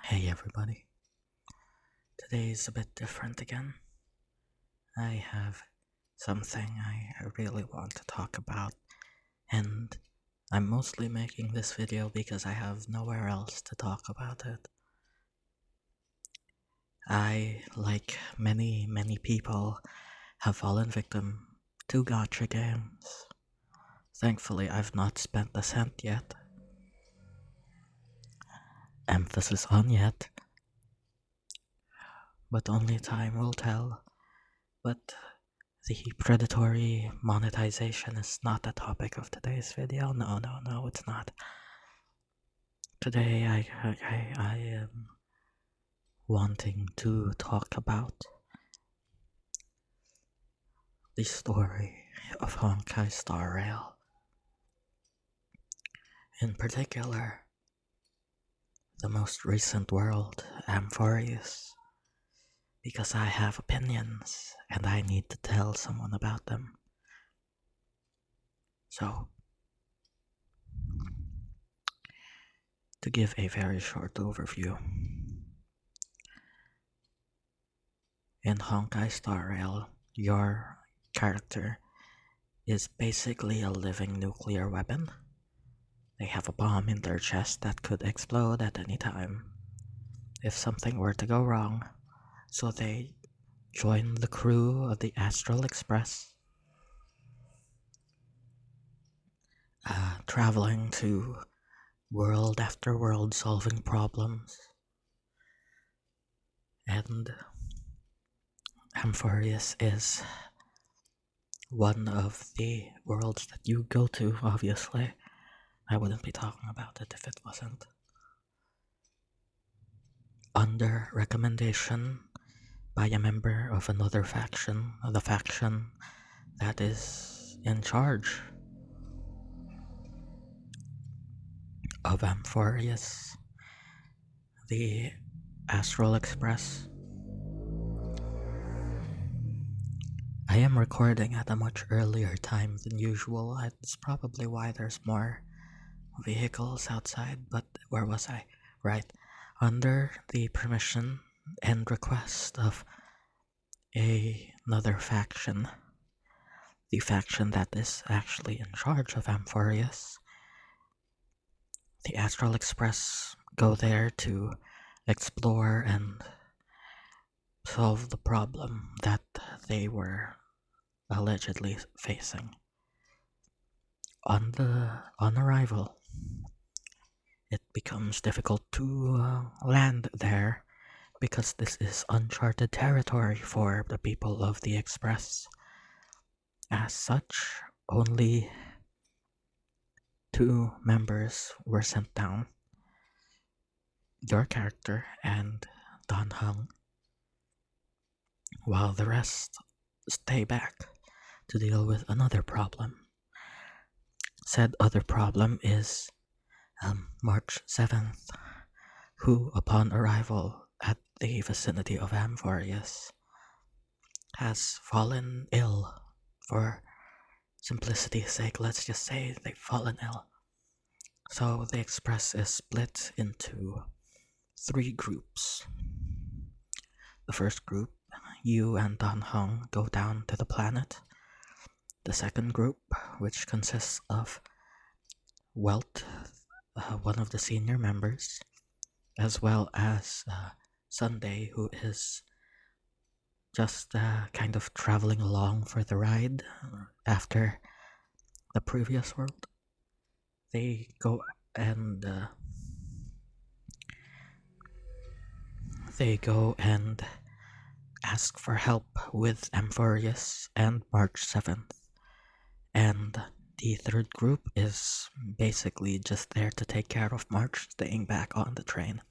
Hey everybody, today is a bit different again. I have something I really want to talk about, and I'm mostly making this video because I have nowhere else to talk about it. I, like many people, have fallen victim to gacha games. Thankfully, I've not spent a cent yet. Emphasis on yet, but only time will tell. But the predatory monetization is not the topic of today's video. No, it's not. Today I am wanting to talk about the story of Honkai Star Rail. In particular, the most recent world, Amphoreus, because I have opinions and I need to tell someone about them. So, to give a very short overview, in Honkai Star Rail, your character is basically a living nuclear weapon. They have a bomb in their chest that could explode at any time if something were to go wrong. So they join the crew of the Astral Express, traveling to world after world solving problems. And Amphoreus is one of the worlds that you go to, obviously. I wouldn't be talking about it if it wasn't. Under recommendation by a member of another faction, the faction that is in charge of Amphoreus, the Astral Express. I am recording at a much earlier time than usual. It's probably why there's more vehicles outside, but where was I? Right. Under the permission and request of another faction, the faction that is actually in charge of Amphoreus, the Astral Express go there to explore and solve the problem that they were allegedly facing. On arrival, it becomes difficult to land there because this is uncharted territory for the people of the Express. As such, only 2 members were sent down, your character and Dan Hung, while the rest stay back to deal with another problem. Said other problem is March 7th, who, upon arrival at the vicinity of Amphoreus, has fallen ill. For simplicity's sake, let's just say they've fallen ill. So the Express is split into 3 groups. The first group, you and Dan Hong go down to the planet. The second group, which consists of Welt, one of the senior members, as well as Sunday, who is just kind of traveling along for the ride after the previous world. They go and ask for help with Amphoreus and March 7th. And the third group is basically just there to take care of March, staying back on the train.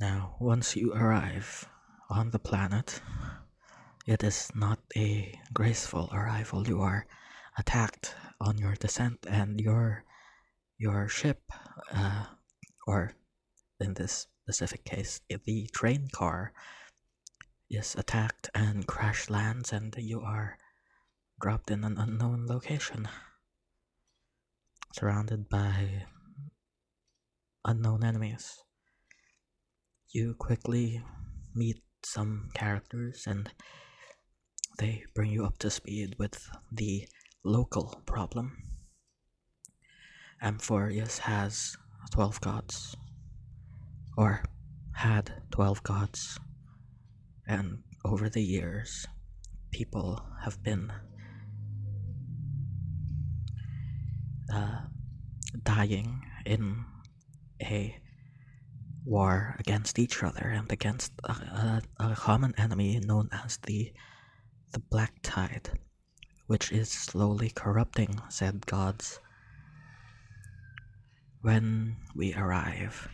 Now, once you arrive on the planet, it is not a graceful arrival. You are attacked on your descent, and your ship, or in this specific case, the train car, is attacked and crash lands, and you are dropped in an unknown location, surrounded by unknown enemies. You quickly meet some characters and they bring you up to speed with the local problem. Amphoreus has 12 gods, or had 12 gods, and over the years, people have been uh, dying in a war against each other and against a common enemy known as the Black Tide, which is slowly corrupting said gods. When we arrive,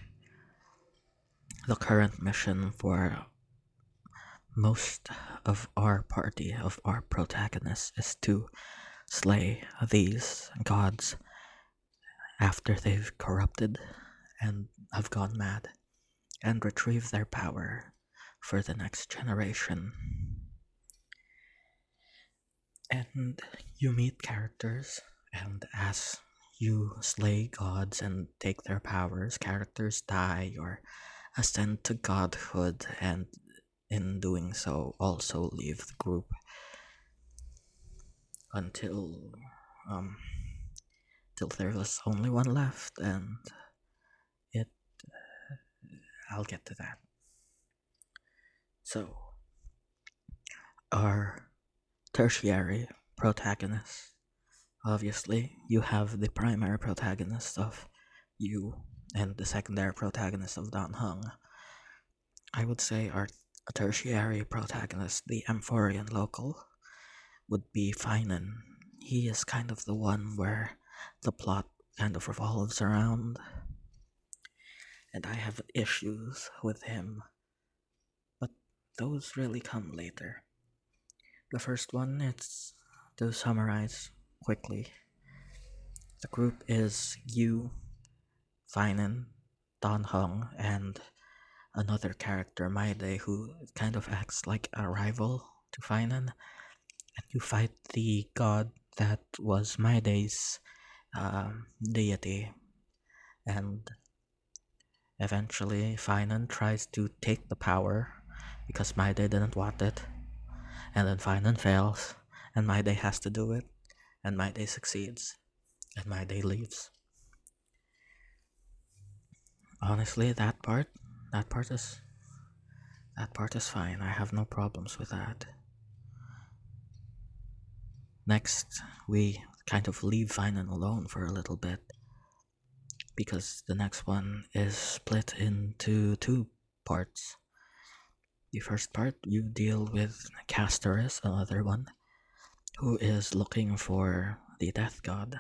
the current mission for most of our party, of our protagonists, is to slay these gods after they've corrupted and have gone mad, and retrieve their power for the next generation. And you meet characters, and as you slay gods and take their powers, characters die or ascend to godhood, and in doing so, also leave the group until um, till there was only one left, and it. I'll get to that. So, our tertiary protagonist. Obviously, you have the primary protagonist of you and the secondary protagonist of Dan Heng. I would say our tertiary protagonist, the Amphorean local, would be Phainon. He is kind of the one where the plot kind of revolves around, and I have issues with him, but those really come later. The first one, it's to summarize quickly. The group is you, Phainon, Dan Heng, and another character, Maide, who kind of acts like a rival to Phainon. And you fight the god that was Maide's deity. And eventually, Phainon tries to take the power because Maide didn't want it. And then Phainon fails, and Maide has to do it. And Maide succeeds, and Maide leaves. Honestly, that part is that part is fine. I have no problems with that. Next, we kind of leave Phainon alone for a little bit because the next one is split into two parts. The first part, you deal with Castorus, another one, who is looking for the Death God.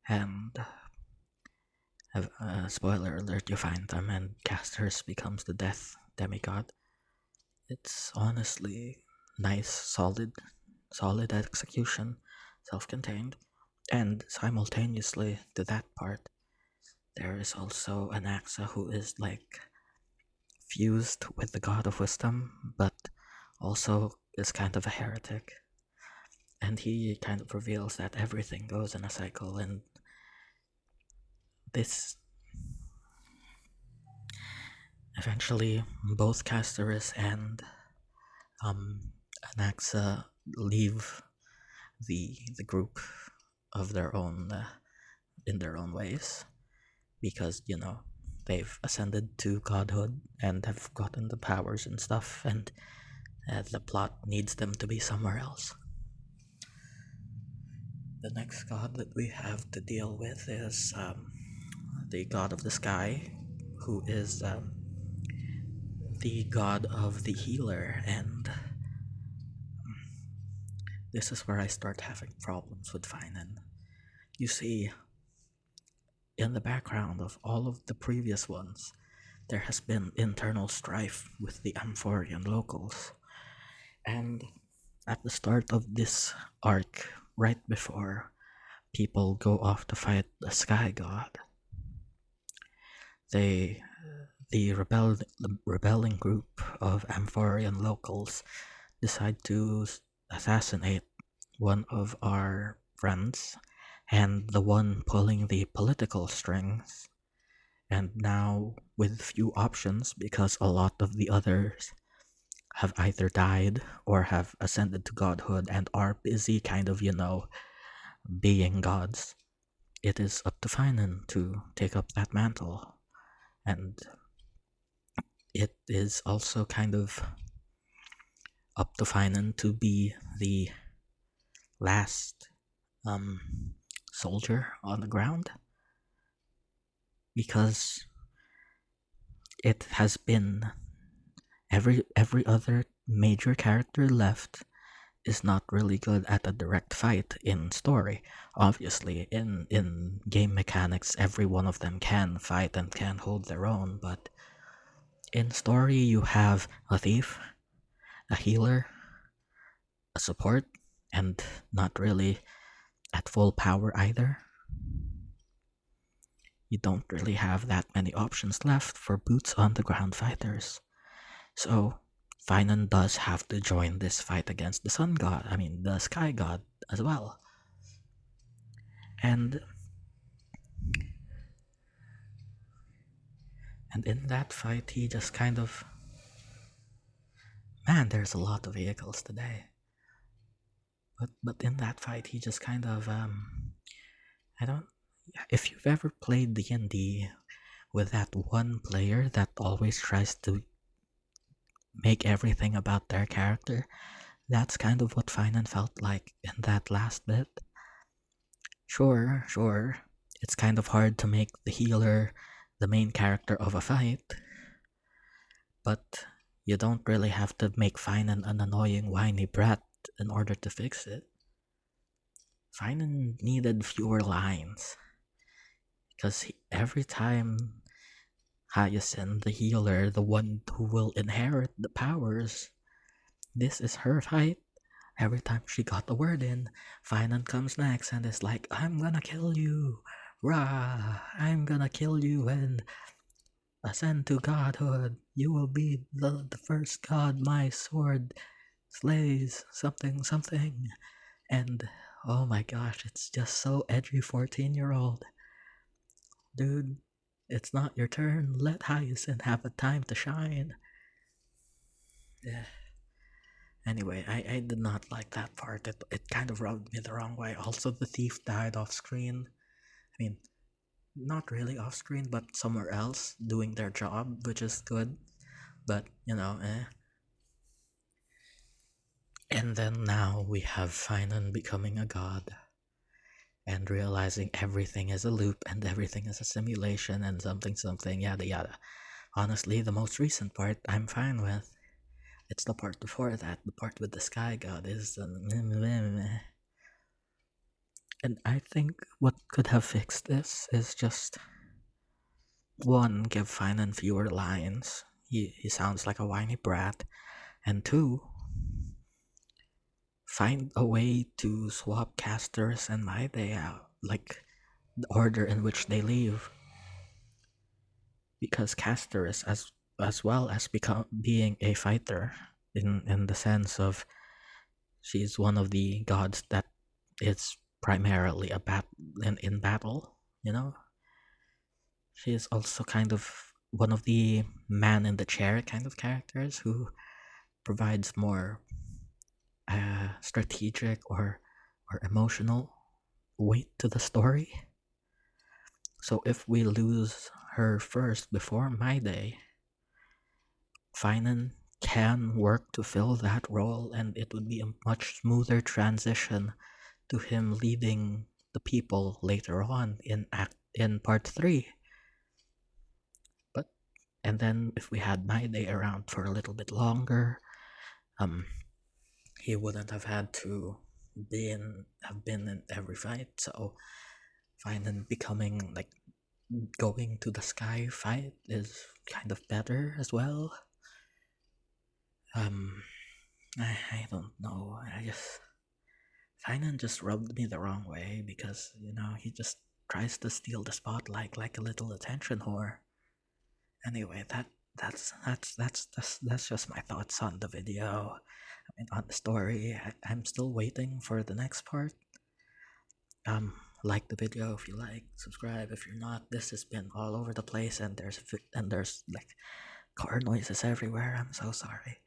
And, spoiler alert, you find them, and Castorus becomes the Death Demigod. It's honestly nice, solid execution, self-contained, and simultaneously to that part, there is also an Axa who is like fused with the God of Wisdom, but also is kind of a heretic. And he kind of reveals that everything goes in a cycle, and this eventually both Casterus and Anaxa leave the group of their own in their own ways because they've ascended to godhood and have gotten the powers and stuff, and the plot needs them to be somewhere else. The next god that we have to deal with is the god of the sky, who is the god of the healer, and this is where I start having problems with Phainon. You see, in the background of all of the previous ones, there has been internal strife with the Amphorean locals. And at the start of this arc, right before people go off to fight the Sky God, they the rebelling group of Amphorean locals decide to assassinate one of our friends, and the one pulling the political strings and now with few options because a lot of the others have either died or have ascended to godhood and are busy kind of, being gods. It is up to Phainon to take up that mantle. And it is also kind of up to Phainon to be the last um, soldier on the ground, because it has been every other major character left is not really good at a direct fight in story. Obviously, in game mechanics, every one of them can fight and can hold their own, but in story, you have a thief, a healer, a support, and not really at full power either. You don't really have that many options left for boots on the ground fighters. So, Phainon does have to join this fight against the sun god, the sky god as well. And in that fight, he just kind of, man, there's a lot of vehicles today. But in that fight, he just kind of I don't. If you've ever played D&D with that one player that always tries to make everything about their character, that's kind of what Phainon felt like in that last bit. Sure, it's kind of hard to make the healer the main character of a fight, but you don't really have to make Phainon an annoying whiny brat in order to fix it. Phainon needed fewer lines, because every time Hyacinth, the healer, the one who will inherit the powers, this is her fight. Every time she got the word in, Phainon comes next and is like, I'm gonna kill you. Rah! I'm gonna kill you and ascend to godhood. You will be the first god my sword slays. Something, something. And oh my gosh, it's just so edgy 14-year-old. Dude, it's not your turn. Let Hyacinth have a time to shine. Yeah. Anyway, I did not like that part. It kind of rubbed me the wrong way. Also, the thief died off screen. I mean, not really off screen, but somewhere else doing their job, which is good. But, eh. And then now we have Phainon becoming a god and realizing everything is a loop and everything is a simulation and something, yada yada. Honestly, the most recent part I'm fine with. It's the part before that, the part with the sky god is and I think what could have fixed this is just one, give Phainon fewer lines. He sounds like a whiny brat. And two, find a way to swap casters and my day out, like the order in which they leave. Because casters, as well as being a fighter, in the sense of she's one of the gods that is primarily in battle, She is also kind of one of the man in the chair kind of characters who provides more strategic or emotional weight to the story. So if we lose her first before my day, Phainon can work to fill that role, and it would be a much smoother transition to him leading the people later on in part 3. But and then if we had my day around for a little bit longer, he wouldn't have had to have been in every fight. So Phainon becoming like going to the sky fight is kind of better as well. I don't know. Phainon just rubbed me the wrong way because he just tries to steal the spotlight like a little attention whore. Anyway, that's just my thoughts on the video. On the story. I'm still waiting for the next part. like the video if you like, subscribe if you're not. This has been all over the place, and there's like car noises everywhere. I'm so sorry.